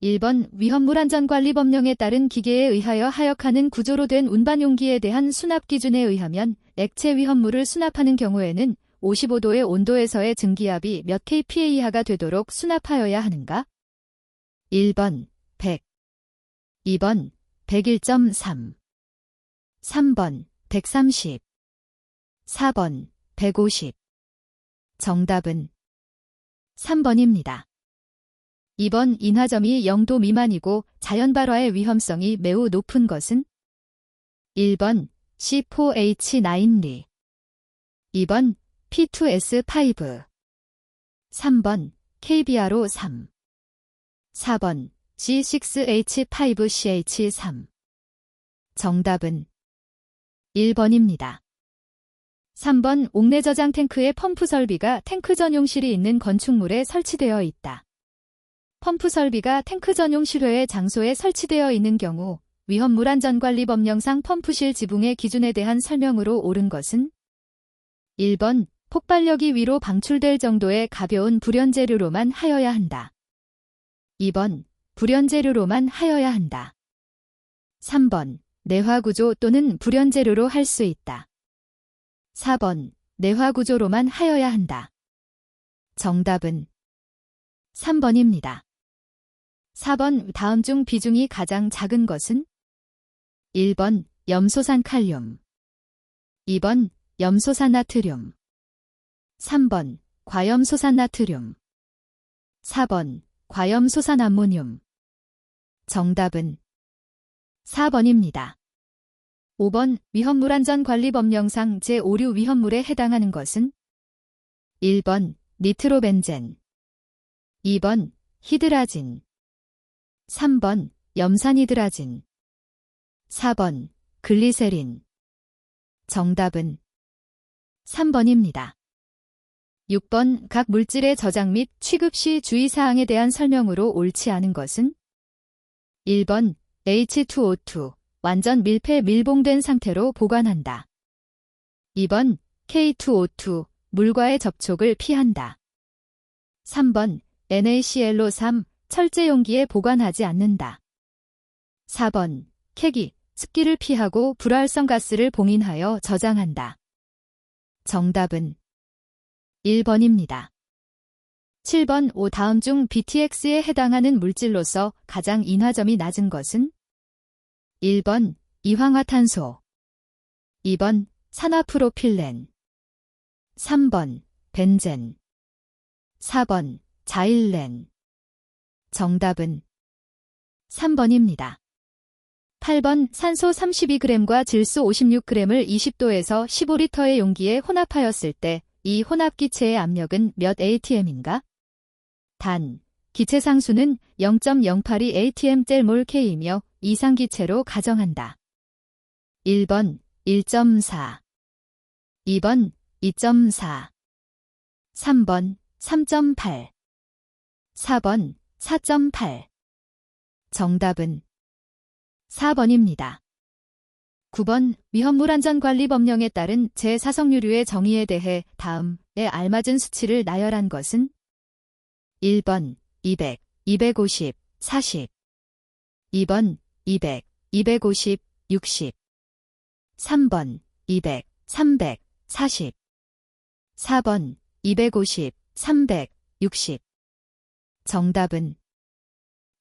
1번 위험물안전관리법령에 따른 기계에 의하여 하역하는 구조로 된 운반용기에 대한 수납 기준에 의하면 액체 위험물을 수납하는 경우에는 55도의 온도에서의 증기압이 몇 kPa 이하가 되도록 수납하여야 하는가? 1번 100, 2번 101.3, 3번 130, 4번 150. 정답은 3번입니다. 2번 인화점이 0도 미만이고 자연발화의 위험성이 매우 높은 것은? 1번 C4H9리, 2번 P2S5, 3번 KBRO3, 4번 G6H5CH3. 정답은 1번입니다. 3번 옥내 저장 탱크의 펌프 설비가 탱크 전용실이 있는 건축물에 설치되어 있다. 펌프 설비가 탱크 전용 실외의 장소에 설치되어 있는 경우 위험물안전관리법령상 펌프실 지붕의 기준에 대한 설명으로 옳은 것은? 1번 폭발력이 위로 방출될 정도의 가벼운 불연재료로만 하여야 한다. 2번 불연재료로만 하여야 한다. 3번 내화구조 또는 불연재료로 할 수 있다. 4번 내화구조로만 하여야 한다. 정답은 3번입니다. 4번 다음 중 비중이 가장 작은 것은? 1번 염소산 칼륨, 2번 염소산 나트륨, 3번 과염소산 나트륨, 4번 과염소산 암모늄. 정답은 4번입니다. 5번 위험물안전관리법령상 제5류 위험물에 해당하는 것은? 1번 니트로벤젠, 2번 히드라진, 3번 염산히드라진, 4번 글리세린. 정답은 3번입니다. 6번 각 물질의 저장 및 취급 시 주의사항에 대한 설명으로 옳지 않은 것은? 1번 H2O2 완전 밀폐 밀봉된 상태로 보관한다. 2번 K2O2 물과의 접촉을 피한다. 3번 NaClO3 철제 용기에 보관하지 않는다. 4번 캐기 습기를 피하고 불활성 가스를 봉인하여 저장한다. 정답은 1번입니다. 7번 5 다음 중 BTX에 해당하는 물질로서 가장 인화점이 낮은 것은? 1번 이황화탄소, 2번 산화프로필렌, 3번 벤젠, 4번 자일렌. 정답은 3번입니다. 8번 산소 32g과 질소 56g을 20도에서 15리터의 용기에 혼합하였을 때 이 혼합기체의 압력은 몇 atm인가? 단, 기체 상수는 0.082 atm/몰K이며 이상기체로 가정한다. 1번 1.4, 2번 2.4, 3번 3.8, 4번 4.8. 정답은 4번입니다. 9번 위험물안전관리법령에 따른 제4석유류의 정의에 대해 다음에 알맞은 수치를 나열한 것은? 1번 200, 250, 40, 2번 200, 250, 60, 3번 200, 300, 40, 4번 250, 300, 60. 정답은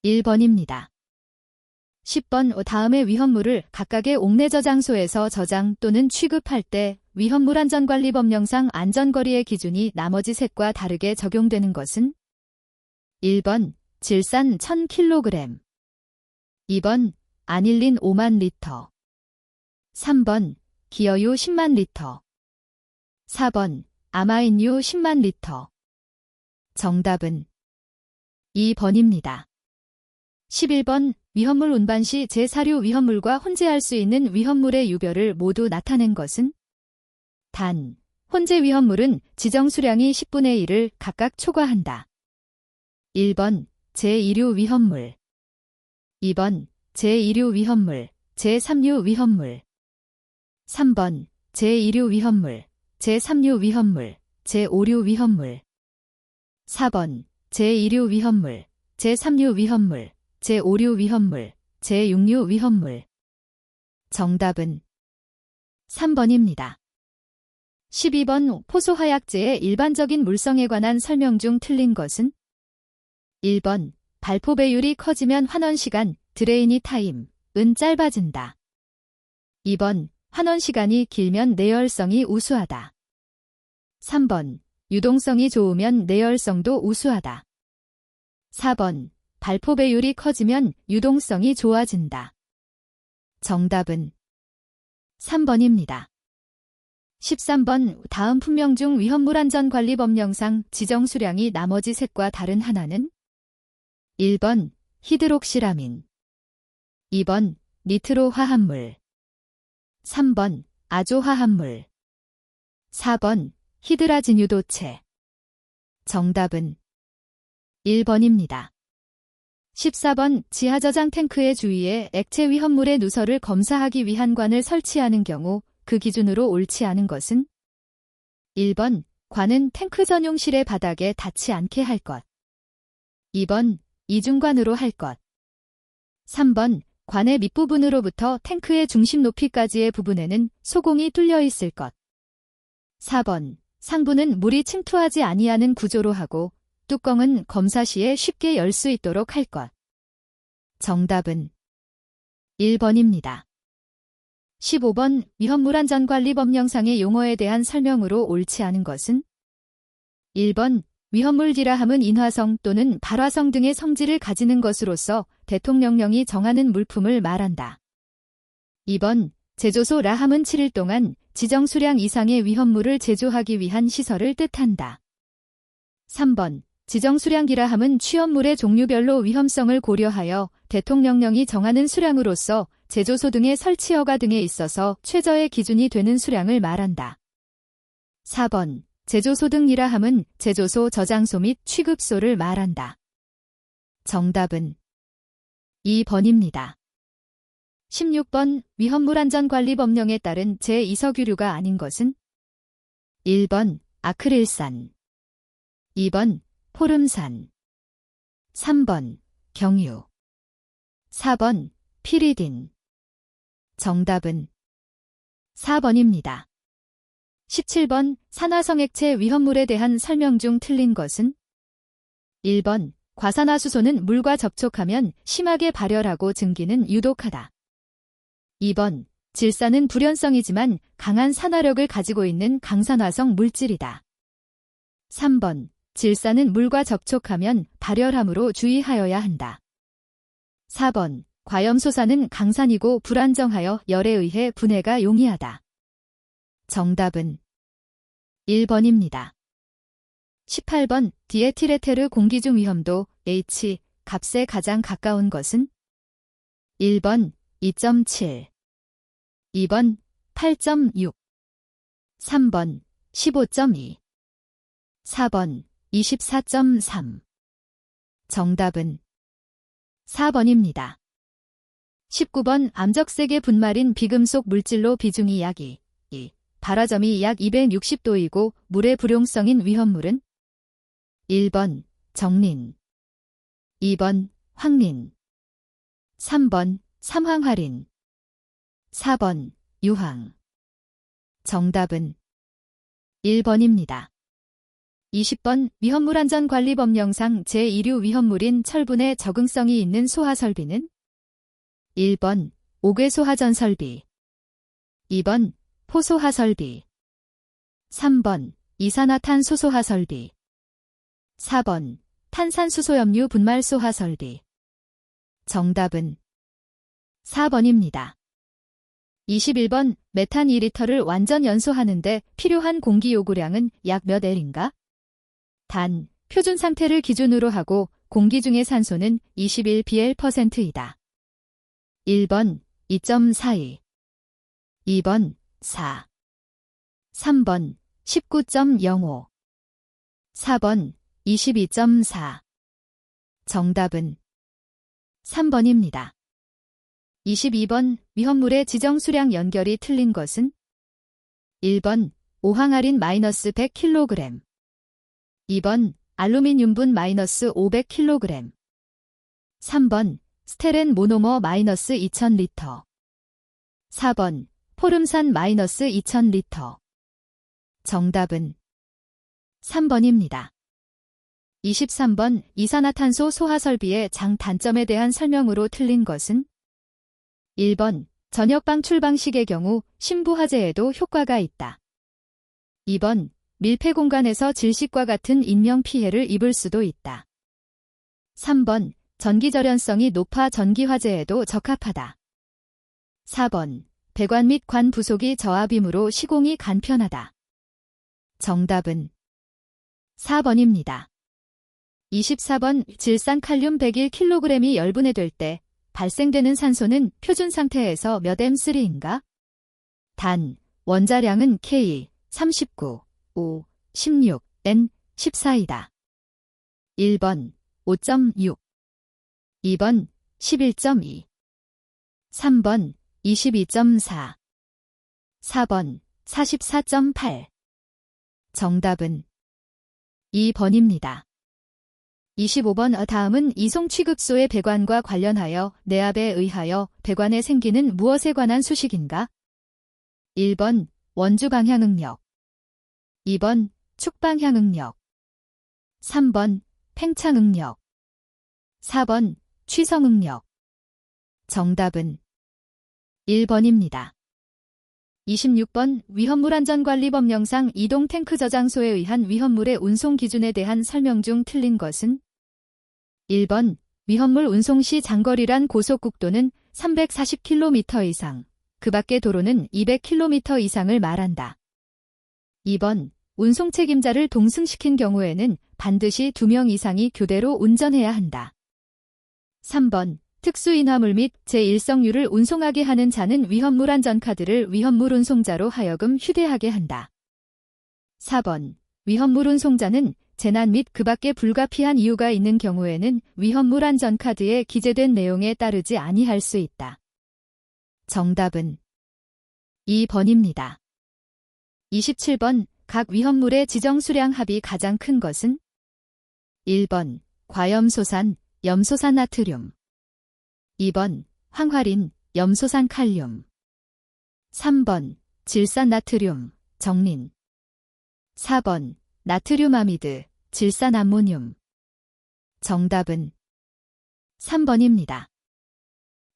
1번입니다. 10번 다음의 위험물을 각각의 옥내 저장소에서 저장 또는 취급할 때 위험물안전관리법령상 안전거리의 기준이 나머지 셋과 다르게 적용되는 것은? 1번 질산 1000kg, 2번 아닐린 5만 리터, 3번 기어유 10만 리터, 4번 아마인유 10만 리터. 정답은 2번입니다. 11번 위험물 운반 시 제4류 위험물과 혼재할 수 있는 위험물의 유별을 모두 나타낸 것은? 단, 혼재 위험물은 지정 수량이 10분의 1을 각각 초과한다. 1번 제2류 위험물, 2번 제2류 위험물, 제3류 위험물, 3번 제2류 위험물, 제3류 위험물, 제5류 위험물, 4번 제2류 위험물, 제3류 위험물, 제5류 위험물, 제6류 위험물. 정답은 3번입니다. 12번 포소화약제의 일반적인 물성에 관한 설명 중 틀린 것은? 1번 발포 배율이 커지면 환원시간, 드레이니 타임은 짧아진다. 2번 환원시간이 길면 내열성이 우수하다. 3번 유동성이 좋으면 내열성도 우수하다. 4번 발포 배율이 커지면 유동성이 좋아진다. 정답은 3번입니다. 13번 다음 품명 중 위험물안전관리법령상 지정 수량이 나머지 셋과 다른 하나는? 1번 히드록시라민, 2번 니트로 화합물, 3번 아조 화합물, 4번 히드라진유도체. 정답은 1번입니다. 14번 지하저장 탱크의 주위에 액체 위험물의 누설을 검사하기 위한 관을 설치하는 경우 그 기준으로 옳지 않은 것은? 1번 관은 탱크 전용실의 바닥에 닿지 않게 할 것. 2번 이중관으로 할 것. 3번 관의 밑부분으로부터 탱크의 중심 높이까지의 부분에는 소공이 뚫려 있을 것. 4번 상부는 물이 침투하지 아니하는 구조로 하고 뚜껑은 검사 시에 쉽게 열 수 있도록 할 것. 정답은 1번입니다. 15번 위험물안전관리법령상의 용어에 대한 설명으로 옳지 않은 것은? 1번 위험물 디라함은 인화성 또는 발화성 등의 성질을 가지는 것으로서 대통령령이 정하는 물품을 말한다. 2번 제조소 라함은 7일 동안 지정 수량 이상의 위험물을 제조하기 위한 시설을 뜻한다. 3번 지정 수량 디라함은 취업물의 종류별로 위험성을 고려하여 대통령령이 정하는 수량으로서 제조소 등의 설치 허가 등에 있어서 최저의 기준이 되는 수량을 말한다. 4번 제조소 등 디라함은 제조소, 저장소 및 취급소를 말한다. 정답은 2번입니다. 16번 위험물안전관리법령에 따른 제2석유류가 아닌 것은? 1번 아크릴산, 2번 포름산, 3번 경유, 4번 피리딘. 정답은 4번입니다. 17번 산화성액체 위험물에 대한 설명 중 틀린 것은? 1번 과산화수소는 물과 접촉하면 심하게 발열하고 증기는 유독하다. 2번 질산은 불연성이지만 강한 산화력을 가지고 있는 강산화성 물질이다. 3번 질산은 물과 접촉하면 발열함으로 주의하여야 한다. 4번 과염소산은 강산이고 불안정하여 열에 의해 분해가 용이하다. 정답은 1번입니다. 18번 디에틸에테르 공기 중 위험도 H 값에 가장 가까운 것은? 1번 2.7, 2번 8.6, 3번 15.2, 4번 24.3. 정답은 4번입니다. 19번 암적색의 분말인 비금속 물질로 비중이 약 2, 발화점이 약 260도이고 물의 불용성인 위험물은? 1번 정린, 2번 황린, 3번 삼황화린, 4번 유황. 정답은 1번입니다. 20번 위험물안전관리법령상 제2류 위험물인 철분에 적응성이 있는 소하설비는? 1번 옥외소하전설비, 2번 포소하설비, 3번 이산화탄소소하설비, 4번 탄산수소염류 분말소하설비. 정답은 4번입니다. 21번 메탄 2리터를 완전 연소하는데 필요한 공기 요구량은 약 몇 L인가? 단, 표준 상태를 기준으로 하고 공기 중의 산소는 21bl%이다. 1번 2.42, 2번 4, 3번 19.05, 4번 22.4. 정답은 3번입니다. 22번 위험물의 지정 수량 연결이 틀린 것은? 1번 오황아린 마이너스 100kg, 2번 알루미늄분 마이너스 500kg, 3번 스테렌 모노머 마이너스 2000리터. 4번 포름산 마이너스 2000리터. 정답은 3번입니다. 23번 이산화탄소 소화 설비의 장단점에 대한 설명으로 틀린 것은 1번 저녁방 출방식의 경우 신부화재에도 효과가 있다. 2번 밀폐 공간에서 질식과 같은 인명피해를 입을 수도 있다. 3번 전기절연성이 높아 전기화재에도 적합하다. 4번 배관 및 관 부속이 저압이므로 시공이 간편하다. 정답은 4번입니다. 24번 질산칼륨 101kg이 열분해될 때 발생되는 산소는 표준 상태에서 몇 M3인가? 단, 원자량은 K, 39, 5, 16, N, 14이다. 1번 5.6, 2번 11.2, 3번 22.4, 4번 44.8. 정답은 2번입니다. 25번 다음은 이송 취급소의 배관과 관련하여 내압에 의하여 배관에 생기는 무엇에 관한 수식인가? 1번 원주 방향응력, 2번 축방향응력, 3번 팽창응력, 4번 취성응력. 정답은 1번입니다. 26번 위험물안전관리법령상 이동 탱크 저장소에 의한 위험물의 운송 기준에 대한 설명 중 틀린 것은 1번 위험물 운송 시 장거리란 고속국도는 340km 이상, 그 밖의 도로는 200km 이상을 말한다. 2번 운송 책임자를 동승시킨 경우에는 반드시 2명 이상이 교대로 운전해야 한다. 3번 특수인화물 및 제1성유를 운송하게 하는 자는 위험물 안전카드를 위험물 운송자로 하여금 휴대하게 한다. 4번 위험물 운송자는 재난 및 그 밖에 불가피한 이유가 있는 경우에는 위험물 안전카드에 기재된 내용에 따르지 아니할 수 있다. 정답은 2번입니다. 27번 각 위험물의 지정 수량 합이 가장 큰 것은 1번 과염소산, 염소산 나트륨, 2번 황화린, 염소산 칼륨, 3번 질산 나트륨, 정린, 4번 나트륨 아미드, 질산 암모늄. 정답은 3번입니다.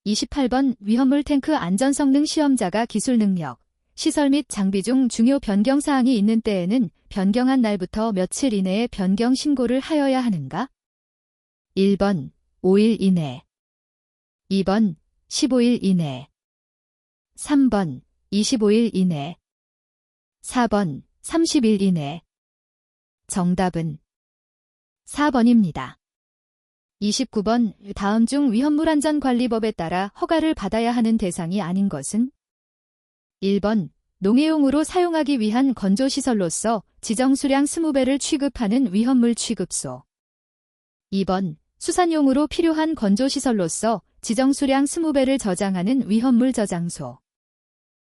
28번 위험물 탱크 안전성능 시험자가 기술 능력, 시설 및 장비 중 중요 변경사항이 있는 때에는 변경한 날부터 며칠 이내에 변경 신고를 하여야 하는가? 1번 5일 이내, 2번 15일 이내, 3번 25일 이내, 4번 30일 이내. 정답은 4번입니다. 29번 다음 중 위험물안전관리법에 따라 허가를 받아야 하는 대상이 아닌 것은 1번 농해용으로 사용하기 위한 건조시설로서 지정 수량 20배를 취급하는 위험물 취급소, 2번 수산용으로 필요한 건조시설로서 지정 수량 20배를 저장하는 위험물 저장소,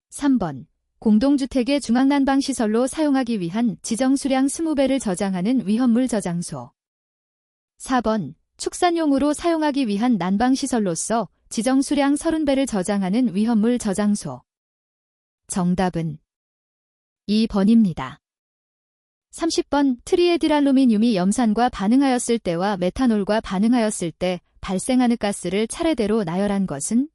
3번 공동주택의 중앙난방시설로 사용하기 위한 지정 수량 20배를 저장하는 위험물 저장소, 4번 축산용으로 사용하기 위한 난방시설로서 지정 수량 30배를 저장하는 위험물 저장소. 정답은 2번입니다. 30번 트리에틸알루미늄이 염산과 반응하였을 때와 메탄올과 반응하였을 때 발생하는 가스를 차례대로 나열한 것은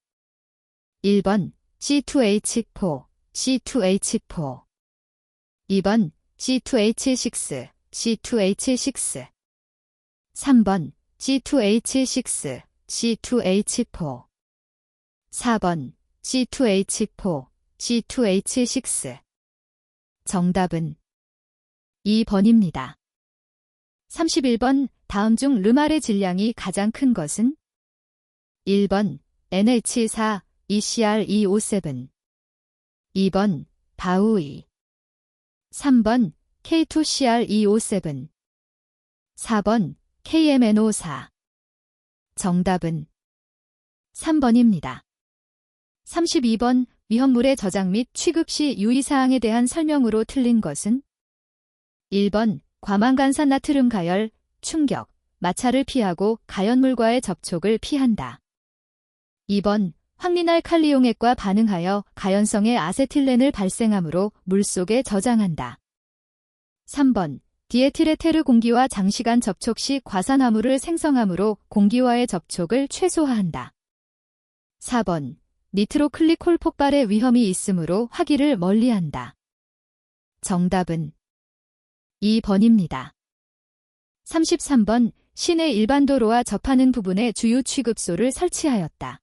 1번 C2H4, C2H4, 2번 C2H6, C2H6, 3번 C2H6, C2H4, 4번 C2H4, C2H6. 정답은 2번입니다. 31번 다음 중 르말의 질량이 가장 큰 것은 1번 NH4, ECR2O7, 2번 바우이, 3번 K2CR2O7, 4번 KMNO4. 정답은 3번입니다. 32번 위험물의 저장 및 취급 시 유의사항에 대한 설명으로 틀린 것은 1번 과망간산 나트륨 가열, 충격, 마찰을 피하고 가연물과의 접촉을 피한다. 2번 황리날칼리용액과 반응하여 가연성의 아세틸렌을 발생하므로 물속에 저장한다. 3번 디에틸에테르 공기와 장시간 접촉 시 과산화물을 생성하므로 공기와의 접촉을 최소화한다. 4번 니트로클리콜 폭발의 위험이 있으므로 화기를 멀리한다. 정답은 2번입니다. 33번 시내 일반 도로와 접하는 부분에 주유 취급소를 설치하였다.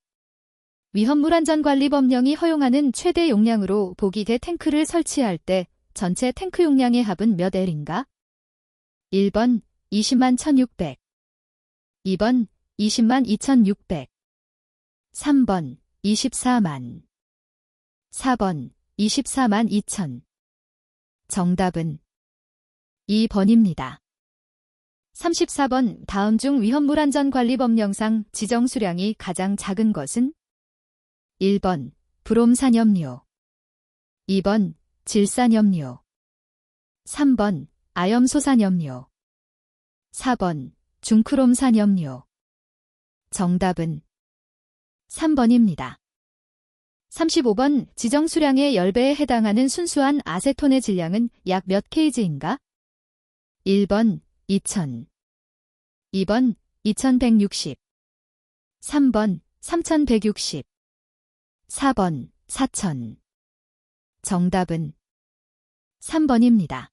위험물안전관리법령이 허용하는 최대 용량으로 보기계 탱크를 설치할 때 전체 탱크 용량의 합은 몇 L인가? 1번 20만 1600, 2번 20만 2600, 3번 24만, 4번 24만 2000. 정답은 2번입니다. 34번 다음 중 위험물안전관리법령상 지정수량이 가장 작은 것은? 1번 브롬산염료, 2번 질산염료, 3번 아염소산염료, 4번 중크롬산염료. 정답은 3번입니다. 35번 지정수량의 10배에 해당하는 순수한 아세톤의 질량은 약 몇 kg인가? 1번 2000, 2번 2160, 3번 3160, 4번 4000. 정답은 3번입니다.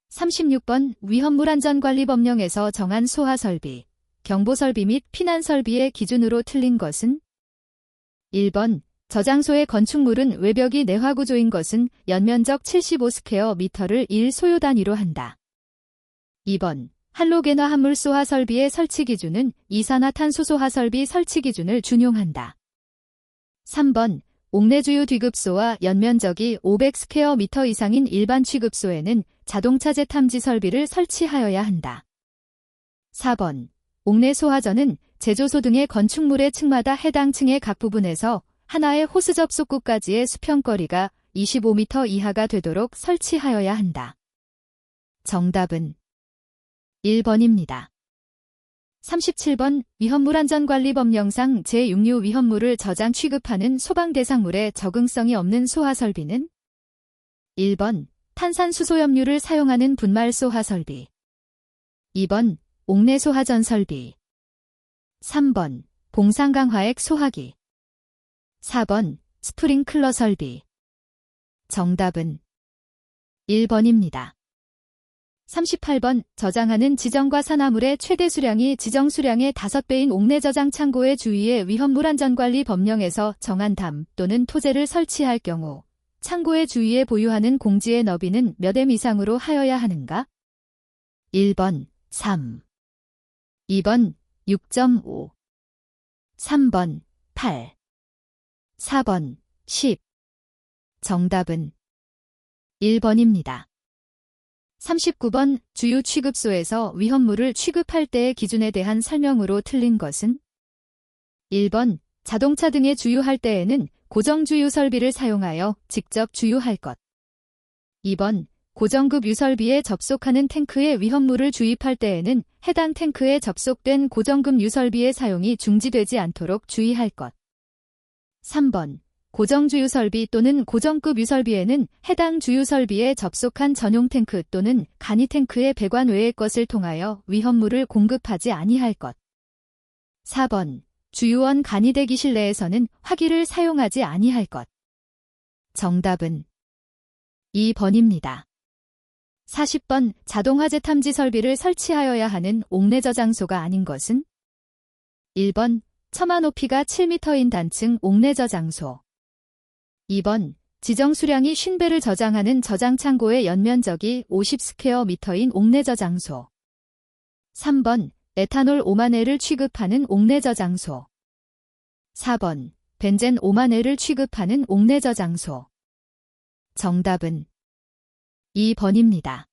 36번 위험물안전관리법령에서 정한 소하설비, 경보설비 및 피난설비의 기준으로 틀린 것은? 1번 저장소의 건축물은 외벽이 내화구조인 것은 연면적 75스퀘어미터를 1소요 단위로 한다. 2번 할로겐화 합물 소하 설비의 설치 기준은 이산화탄소 소하 설비 설치 기준을 준용한다. 3번 옥내주유 뒤급소와 연면적이 500스퀘어미터 이상인 일반 취급소에는 자동차제 탐지 설비를 설치하여야 한다. 4번 옥내 소하전은 제조소 등의 건축물의 층마다 해당 층의 각 부분에서 하나의 호스 접속구까지의 수평거리가 25m 이하가 되도록 설치하여야 한다. 정답은 1번입니다. 37번 위험물안전관리법령상 제6류 위험물을 저장 취급하는 소방대상물의 적응성이 없는 소하설비는? 1번 탄산수소염류를 사용하는 분말소하설비, 2번 옥내소하전 설비, 3번 봉상강화액 소화기, 4번 스프링클러 설비. 정답은 1번입니다. 38번 저장하는 지정과 산화물의 최대 수량이 지정 수량의 5배인 옥내 저장 창고의 주위에 위험물안전관리 법령에서 정한 담 또는 토재를 설치할 경우 창고의 주위에 보유하는 공지의 너비는 몇 m 이상으로 하여야 하는가? 1번 3, 2번 6.5, 3번 8, 4번 10. 정답은 1번입니다. 39번 주유 취급소에서 위험물을 취급할 때의 기준에 대한 설명으로 틀린 것은? 1번 자동차 등에 주유할 때에는 고정주유 설비를 사용하여 직접 주유할 것. 2번 고정급 유설비에 접속하는 탱크에 위험물을 주입할 때에는 해당 탱크에 접속된 고정급 유설비의 사용이 중지되지 않도록 주의할 것. 3번 고정주유설비 또는 고정급 유설비에는 해당 주유설비에 접속한 전용 탱크 또는 간이 탱크의 배관 외의 것을 통하여 위험물을 공급하지 아니할 것. 4번 주유원 간이 대기실 내에서는 화기를 사용하지 아니할 것. 정답은 2번입니다. 40번 자동화재 탐지 설비를 설치하여야 하는 옥내 저장소가 아닌 것은? 1번 처마 높이가 7m인 단층 옥내 저장소, 2번 지정 수량이 50배를 저장하는 저장창고의 연면적이 50스퀘어미터인 옥내 저장소, 3번 에탄올 5만 L을 취급하는 옥내 저장소, 4번 벤젠 5만 L을 취급하는 옥내 저장소. 정답은 2번입니다.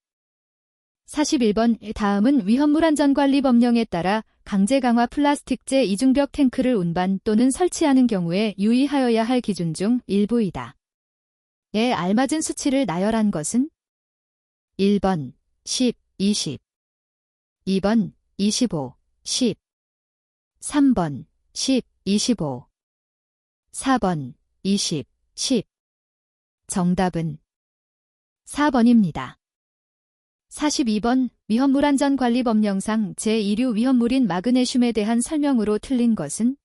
41번 다음은 위험물안전관리법령에 따라 강제강화 플라스틱재 이중벽 탱크를 운반 또는 설치하는 경우에 유의하여야 할 기준 중 일부이다. 에 알맞은 수치를 나열한 것은? 1번 10, 20, 2번 25, 10, 3번 10, 25, 4번, 20, 10. 정답은 4번입니다. 42번 위험물안전관리법령상 제1류 위험물인 마그네슘에 대한 설명으로 틀린 것은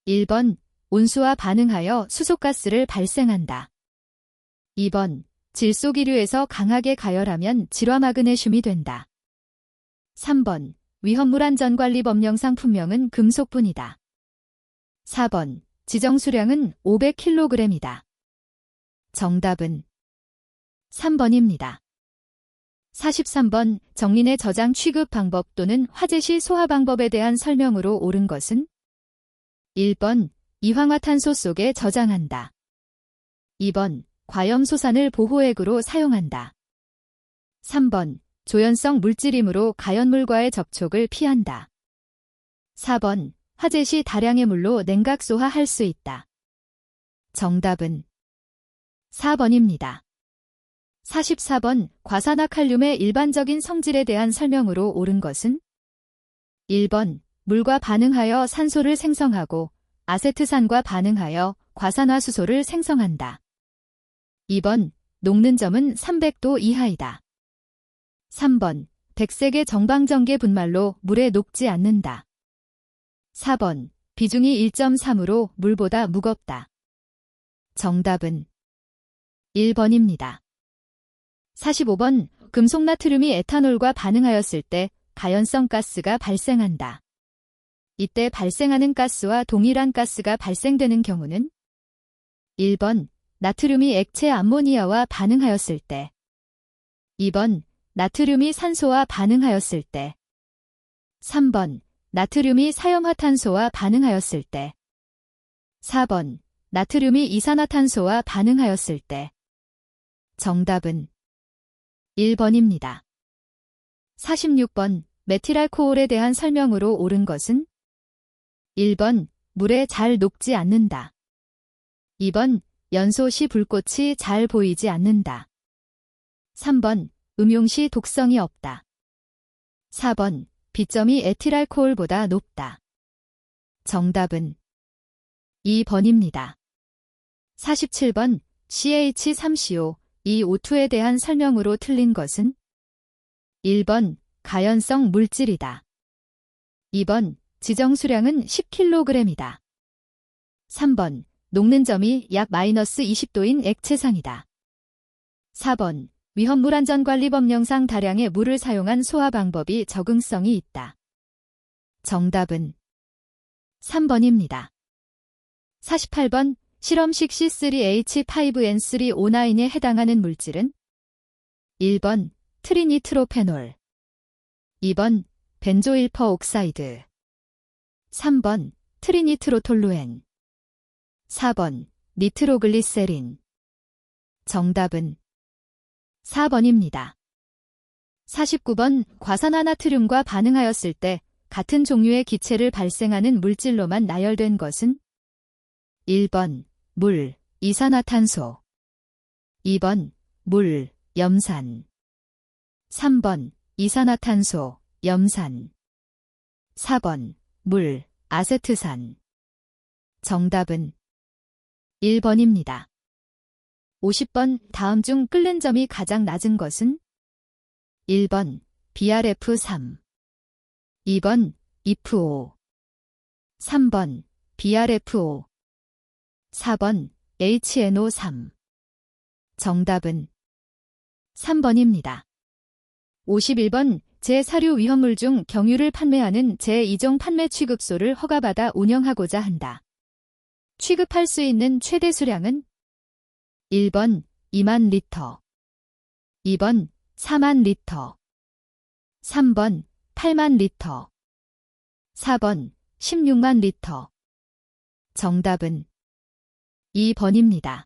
1번 온수와 반응하여 수소가스를 발생한다. 2번 질소기류에서 강하게 가열하면 질화마그네슘이 된다. 3번 위험물안전관리법령상 품명은 금속분이다. 4번 지정수량은 500kg이다. 정답은 3번입니다. 43번 정린의 저장 취급 방법 또는 화재 시 소화 방법에 대한 설명으로 옳은 것은 1번 이황화탄소 속에 저장한다. 2번 과염소산을 보호액으로 사용한다. 3번 조연성 물질이므로 가연물과의 접촉을 피한다. 4번 화재 시 다량의 물로 냉각소화할 수 있다. 정답은 4번입니다. 44번 과산화칼륨의 일반적인 성질에 대한 설명으로 옳은 것은 1번 물과 반응하여 산소를 생성하고 아세트산과 반응하여 과산화수소를 생성한다. 2번 녹는 점은 300도 이하이다. 3번 백색의 정방전개 분말로 물에 녹지 않는다. 4번 비중이 1.3으로 물보다 무겁다. 정답은 1번입니다. 45번 금속나트륨이 에탄올과 반응하였을 때 가연성 가스가 발생한다. 이때 발생하는 가스와 동일한 가스가 발생되는 경우는 1번 나트륨이 액체 암모니아와 반응하였을 때 2번 나트륨이 산소와 반응하였을 때 3번 나트륨이 사염화탄소와 반응하였을 때 4번 나트륨이 이산화탄소와 반응하였을 때 정답은 1번입니다. 46번 메틸알코올에 대한 설명으로 옳은 것은 1번 물에 잘 녹지 않는다. 2번 연소 시 불꽃이 잘 보이지 않는다. 3번 음용 시 독성이 없다. 4번 비점이 에틸알코올보다 높다. 정답은 2번입니다. 47번 CH3CO 이 O2에 대한 설명으로 틀린 것은 1번 가연성 물질이다. 2번 지정수량은 10kg이다. 3번 녹는 점이 약 -20도인 액체상이다. 4번 위험물안전관리법령상 다량의 물을 사용한 소화 방법이 적응성이 있다. 정답은 3번입니다. 48번 실험식 C3H5N3O9에 해당하는 물질은 1번 트리니트로페놀 2번 벤조일퍼옥사이드 3번 트리니트로톨루엔 4번 니트로글리세린 정답은 4번입니다. 49번 과산화나트륨과 반응하였을 때 같은 종류의 기체를 발생하는 물질로만 나열된 것은 1번 물, 이산화탄소 2번 물, 염산 3번 이산화탄소, 염산 4번 물, 아세트산 정답은 1번입니다. 50번 다음 중 끓는 점이 가장 낮은 것은 1번 BRF3 2번 IF5 3번 BRF5 4번 HNO3 정답은 3번입니다. 51번 제4류 위험물 중 경유를 판매하는 제2종 판매 취급소를 허가받아 운영하고자 한다. 취급할 수 있는 최대 수량은 1번 2만 리터 2번 4만 리터 3번 8만 리터 4번 16만 리터 정답은 2번입니다.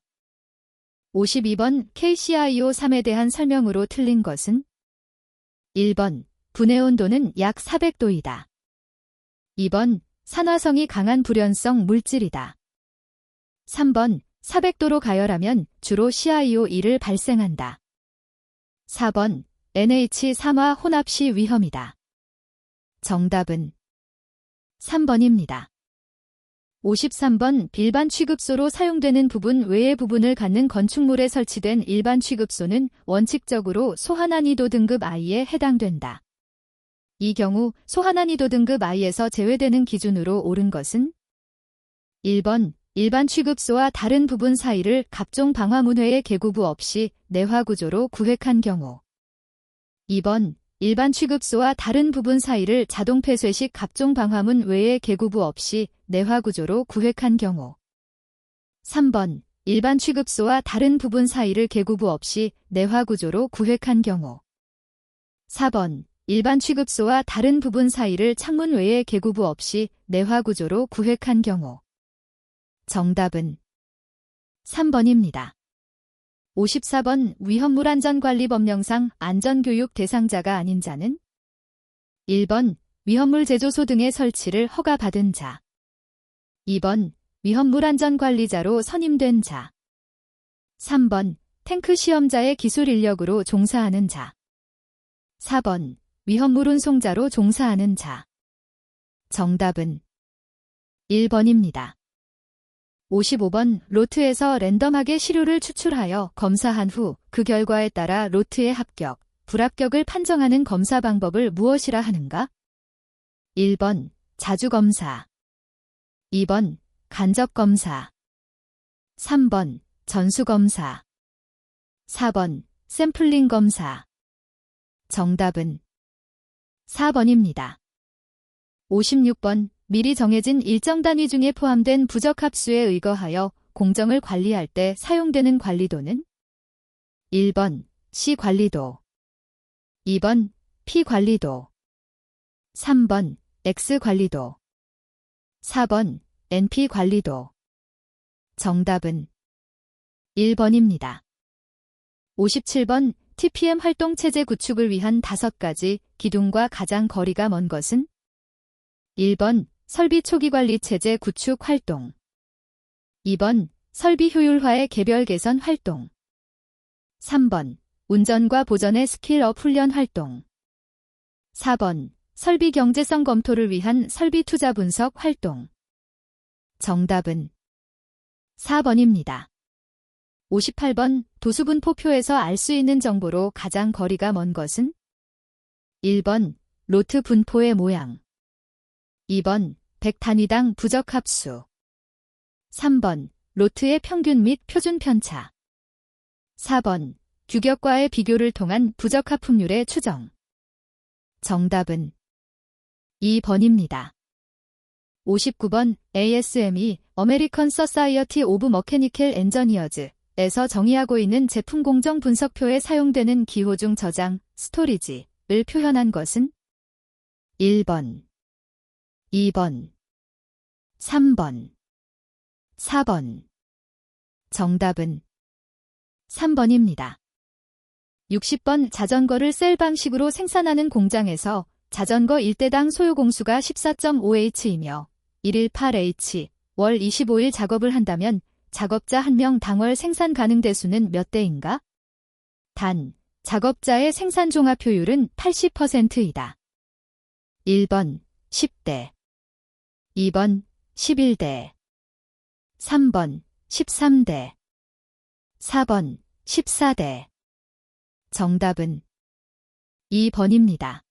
52번 KCIO3에 대한 설명으로 틀린 것은 1번 분해 온도는 약 400도이다. 2번 산화성이 강한 불연성 물질이다. 3번 400도로 가열하면 주로 CIO2를 발생한다. 4번 NH3화 혼합 시 위험이다. 정답은 3번입니다. 53번 일반 취급소로 사용되는 부분 외의 부분을 갖는 건축물에 설치된 일반 취급소는 원칙적으로 소하난이도 등급 I에 해당된다. 이 경우 소하난이도 등급 I에서 제외되는 기준으로 옳은 것은 1번 일반 취급소와 다른 부분 사이를 각종 방화문외의 개구부 없이 내화구조로 구획한 경우 2번 일반 취급소와 다른 부분 사이를 자동 폐쇄식 각종 방화문 외의 개구부 없이 내화구조로 구획한 경우 3번 일반 취급소와 다른 부분 사이를 개구부 없이 내화구조로 구획한 경우 4번 일반 취급소와 다른 부분 사이를 창문 외의 개구부 없이 내화구조로 구획한 경우 정답은 3번입니다. 54번 위험물안전관리법령상 안전교육 대상자가 아닌 자는 1번 위험물 제조소 등의 설치를 허가받은 자 2번 위험물안전관리자로 선임된 자 3번 탱크 시험자의 기술 인력으로 종사하는 자 4번 위험물 운송자로 종사하는 자 정답은 1번입니다. 55번 로트에서 랜덤하게 시료를 추출하여 검사한 후 그 결과에 따라 로트의 합격, 불합격을 판정하는 검사 방법을 무엇이라 하는가? 1번 자주검사 2번 간접검사 3번 전수검사 4번 샘플링 검사 정답은 4번입니다. 56번 미리 정해진 일정 단위 중에 포함된 부적합수에 의거하여 공정을 관리할 때 사용되는 관리도는 1번 C관리도 2번 P관리도 3번 X관리도 4번 NP관리도 정답은 1번입니다. 57번 TPM 활동체제 구축을 위한 5가지 기둥과 가장 거리가 먼 것은 1번 설비 초기관리 체제 구축 활동 2번 설비 효율화의 개별 개선 활동 3번 운전과 보전의 스킬업 훈련 활동 4번 설비 경제성 검토를 위한 설비 투자 분석 활동 정답은 4번입니다. 58번 도수분포표에서 알 수 있는 정보로 가장 거리가 먼 것은 1번 로트 분포의 모양 2번 100단위당 부적합수 3번 로트의 평균 및 표준 편차 4번 규격과의 비교를 통한 부적합품률의 추정 정답은 2번입니다. 59번 ASME American Society of Mechanical Engineers에서 정의하고 있는 제품 공정 분석표에 사용되는 기호중 저장, 스토리지를 표현한 것은 1번 2번, 3번, 4번. 정답은 3번입니다. 60번 자전거를 셀 방식으로 생산하는 공장에서 자전거 1대당 소요공수가 14.5H이며 118H, 월 25일 작업을 한다면 작업자 1명 당월 생산 가능 대수는 몇 대인가? 단, 작업자의 생산 종합 효율은 80%이다. 1번 10대 2번 11대 3번 13대 4번 14대 정답은 2번입니다.